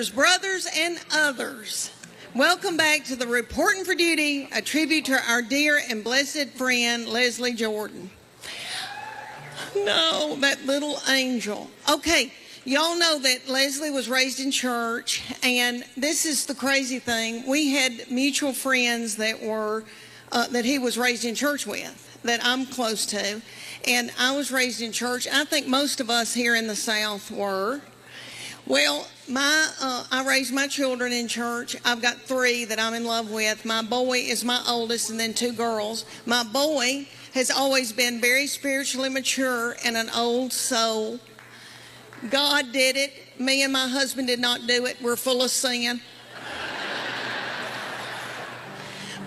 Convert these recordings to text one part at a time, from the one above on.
sisters, brothers, and others, welcome back to the Reporting for Duty, a tribute to our dear and blessed friend, Leslie Jordan. No, that little angel. Okay, y'all know that Leslie was raised in church, and this is the crazy thing. We had mutual friends that were, that he was raised in church with, that I'm close to, and I was raised in church. I think most of us here in the South were. Well, I raised my children in church. I've got 3 that I'm in love with. My boy is my oldest, and then 2 girls. My boy has always been very spiritually mature and an old soul. God did it. Me and my husband did not do it. We're full of sin.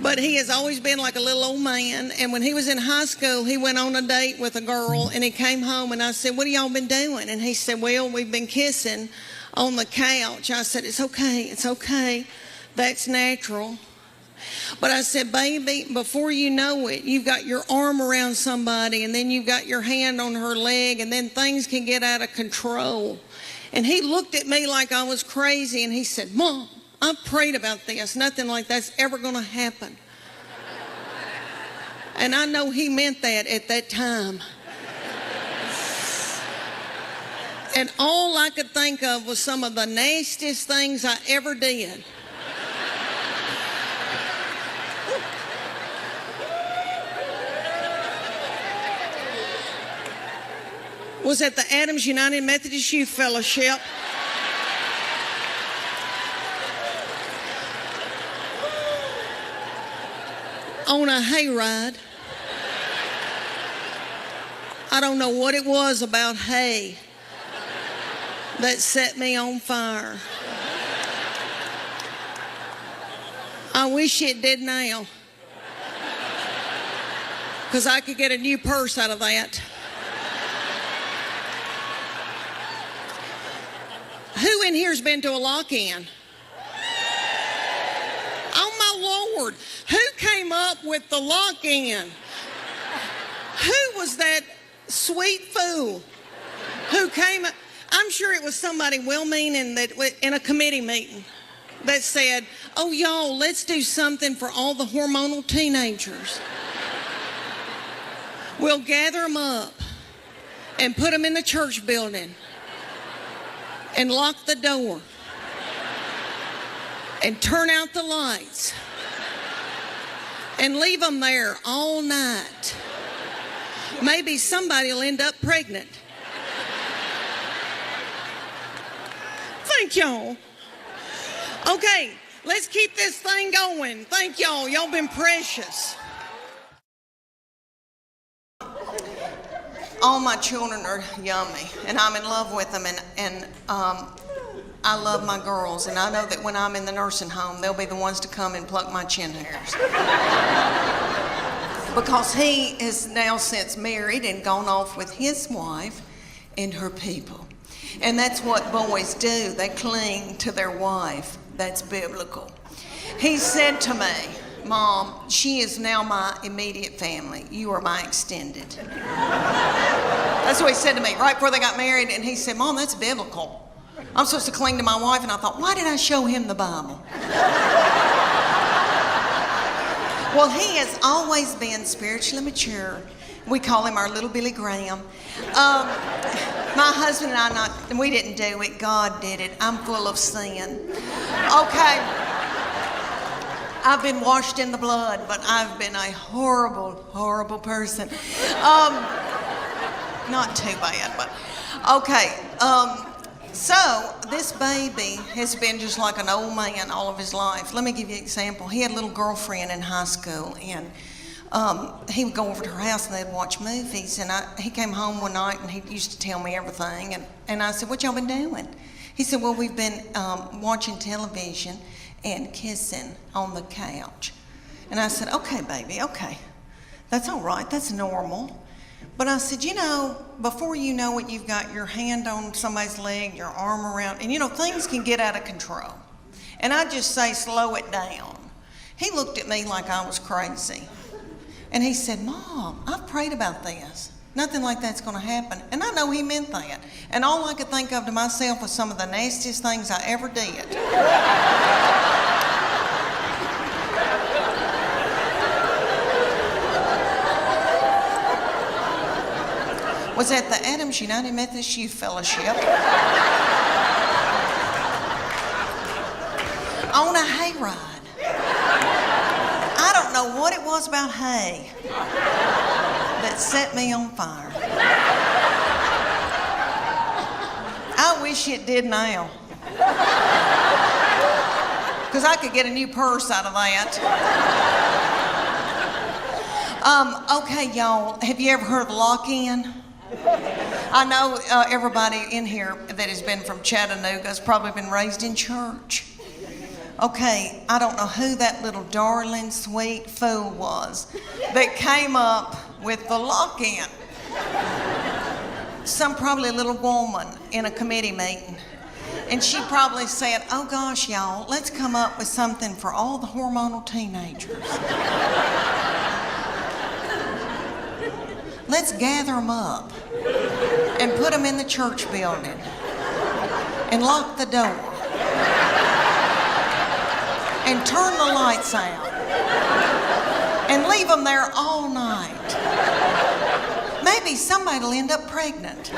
But he has always been like a little old man. And when he was in high school, he went on a date with a girl, and he came home, and I said, "What have y'all been doing?" And he said, "Well, we've been kissing on the couch." I said, "It's okay. That's natural." But I said, "Baby, before you know it, you've got your arm around somebody, and then you've got your hand on her leg, and then things can get out of control." And he looked at me like I was crazy, and he said, "Mom, I've prayed about this. Nothing like that's ever going to happen." And I know he meant that at that time. And all I could think of was some of the nastiest things I ever did. Was at the Adams United Methodist Youth Fellowship. On a hayride. I don't know what it was about hay that set me on fire. I wish it did now, because I could get a new purse out of that. Who in here's been to a lock-in? Oh my Lord, who came up with the lock-in? Who was that sweet fool who came up? I'm sure it was somebody well-meaning that in a committee meeting that said, "Oh, y'all, let's do something for all the hormonal teenagers. We'll gather them up and put them in the church building and lock the door and turn out the lights and leave them there all night. Maybe somebody will end up pregnant." Thank y'all. Okay, let's keep this thing going. Thank y'all. Y'all been precious. All my children are yummy, and I'm in love with them, and I love my girls, and I know that when I'm in the nursing home, they'll be the ones to come and pluck my chin hairs. Because he is now since married and gone off with his wife and her people. And that's what boys do. They cling to their wife. That's biblical. He said to me, "Mom, she is now my immediate family. You are my extended." That's what he said to me right before they got married. And he said, "Mom, that's biblical. I'm supposed to cling to my wife." And I thought, why did I show him the Bible? Well, he has always been spiritually mature. We call him our little Billy Graham. My husband and we didn't do it. God did it. I'm full of sin. Okay. I've been washed in the blood, but I've been a horrible, horrible person. Not too bad, but okay. So this baby has been just like an old man all of his life. Let me give you an example. He had a little girlfriend in high school, and he would go over to her house and they'd watch movies. And he came home one night and he used to tell me everything. And I said, "What y'all been doing?" He said, "Well, we've been watching television and kissing on the couch." And I said, "Okay, baby, okay. That's all right. That's normal." But I said, before you know it, you've got your hand on somebody's leg, your arm around, and things can get out of control. And I just say, slow it down. He looked at me like I was crazy. And he said, "Mom, I've prayed about this." Nothing like that's going to happen. And I know he meant that. And all I could think of to myself was some of the nastiest things I ever did. Was at the Adams United Methodist Youth Fellowship on a hayride. I don't know what it was about hay that set me on fire. I wish it did now, because I could get a new purse out of that. Okay, y'all, have you ever heard of lock-in? I know everybody in here that has been from Chattanooga has probably been raised in church. Okay, I don't know who that little darling, sweet fool was that came up with the lock-in. Probably a little woman in a committee meeting. And she probably said, oh gosh, y'all, let's come up with something for all the hormonal teenagers. Let's gather them up and put them in the church building and lock the door and turn the lights out and leave them there all night. Maybe somebody will end up pregnant.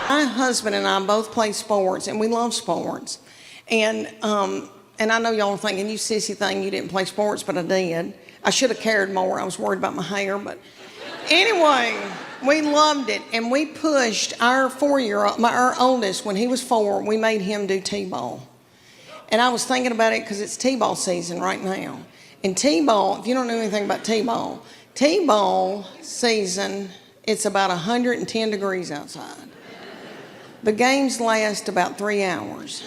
My husband and I both play sports, and we love sports. And I know y'all are thinking, you sissy thing, you didn't play sports, but I did. I should have cared more. I was worried about my hair, but anyway, we loved it, and we pushed our 4-year-old, our oldest, when he was 4, we made him do t-ball. And I was thinking about it because it's t-ball season right now. And t-ball, if you don't know anything about t-ball season, it's about 110 degrees outside. The games last about 3 hours.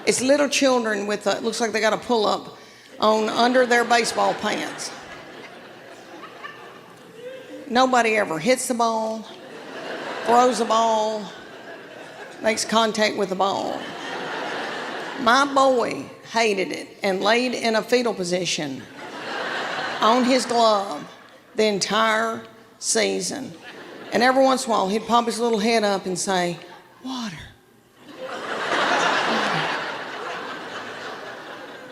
It's little children with looks like they got a pull-up on under their baseball pants. Nobody ever hits the ball, throws the ball, makes contact with the ball. My boy hated it and laid in a fetal position on his glove the entire season. And every once in a while, he'd pop his little head up and say, water.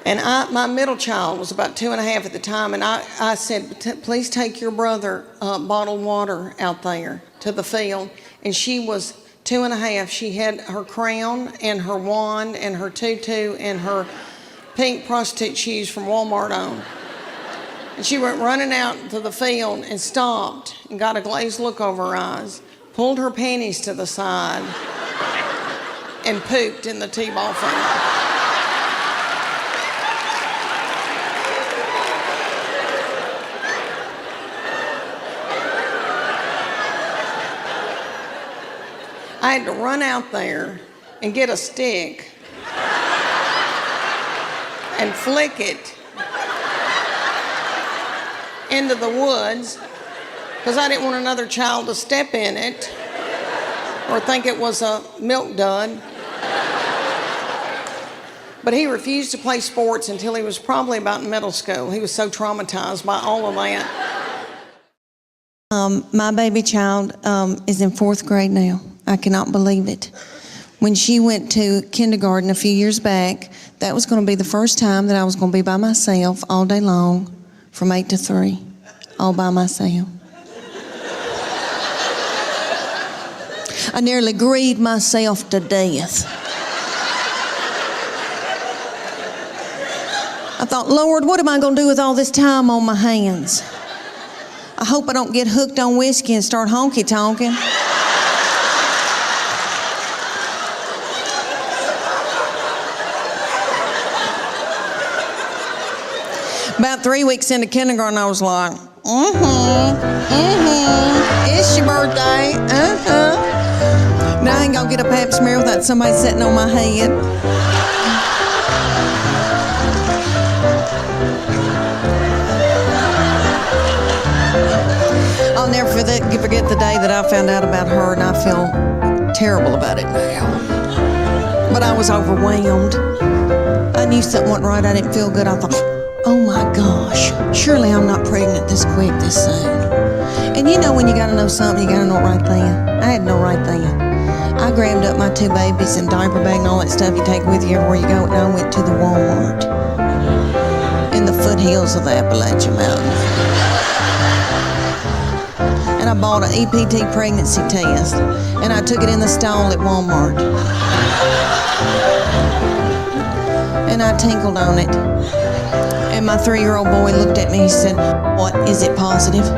And my middle child was about 2.5 at the time, and I said, please take your brother bottled water out there to the field. And she was 2.5. She had her crown and her wand and her tutu and her pink prostitute shoes from Walmart on. And she went running out to the field and stopped and got a glazed look over her eyes, pulled her panties to the side, and pooped in the t-ball field. I had to run out there and get a stick and flick it into the woods because I didn't want another child to step in it or think it was a milk dud. But he refused to play sports until he was probably about in middle school. He was so traumatized by all of that. My baby child is in 4th grade now. I cannot believe it. When she went to kindergarten a few years back, that was going to be the first time that I was going to be by myself all day long from 8 to 3, all by myself. I nearly grieved myself to death. I thought, Lord, what am I going to do with all this time on my hands? I hope I don't get hooked on whiskey and start honky-tonking. About 3 weeks into kindergarten, I was like, it's your birthday, Now I ain't gonna get a pap smear without somebody sitting on my head. I'll never forget the day that I found out about her, and I feel terrible about it now. But I was overwhelmed. I knew something wasn't right. I didn't feel good. I thought, oh my gosh, surely I'm not pregnant this quick, this soon. And you know when you gotta know something, you gotta know it right then. I had to know right then. I grabbed up my 2 babies and diaper bag and all that stuff you take with you everywhere you go, and I went to the Walmart in the foothills of the Appalachian Mountains. And I bought an EPT pregnancy test, and I took it in the stall at Walmart. And I tinkled on it. And my 3-year-old boy looked at me and he said, "What, is it positive?"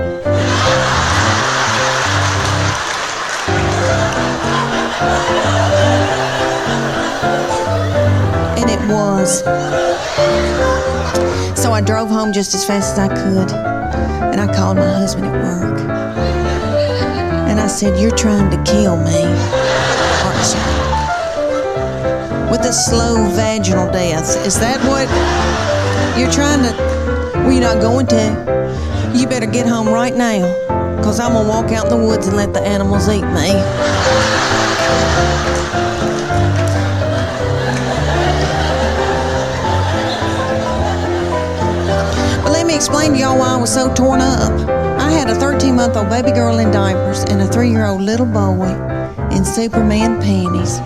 And it was. So I drove home just as fast as I could, and I called my husband at work. And I said, "You're trying to kill me, aren't you? With a slow vaginal death. Is that what you're trying to?" "Well, you're not going to. You better get home right now, because I'm going to walk out in the woods and let the animals eat me." But let me explain to y'all why I was so torn up. I had a 13-month-old baby girl in diapers and a 3-year-old little boy in Superman panties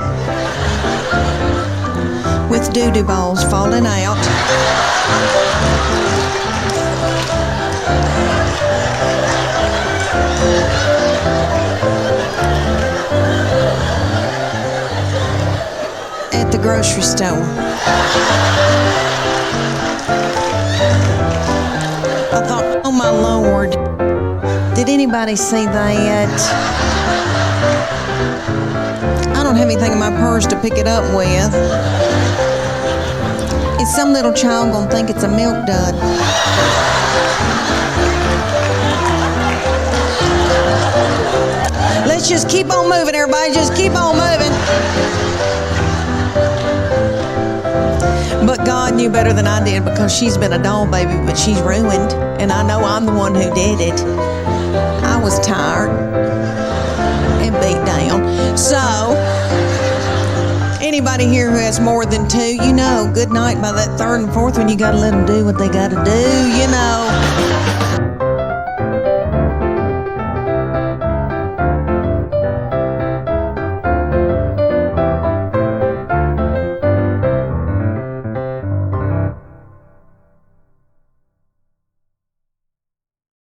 with doo-doo balls falling out. At the grocery store. I thought, oh my Lord, did anybody see that? I don't have anything in my purse to pick it up with. Is some little child gonna think it's a milk dud? Let's just keep on moving, everybody. Just keep on moving. But God knew better than I did, because she's been a doll baby, but she's ruined. And I know I'm the one who did it. I was tired and beat down. So, anybody here who has more than 2, you know, good night by that 3rd and 4th when you gotta let them do what they gotta do, you know.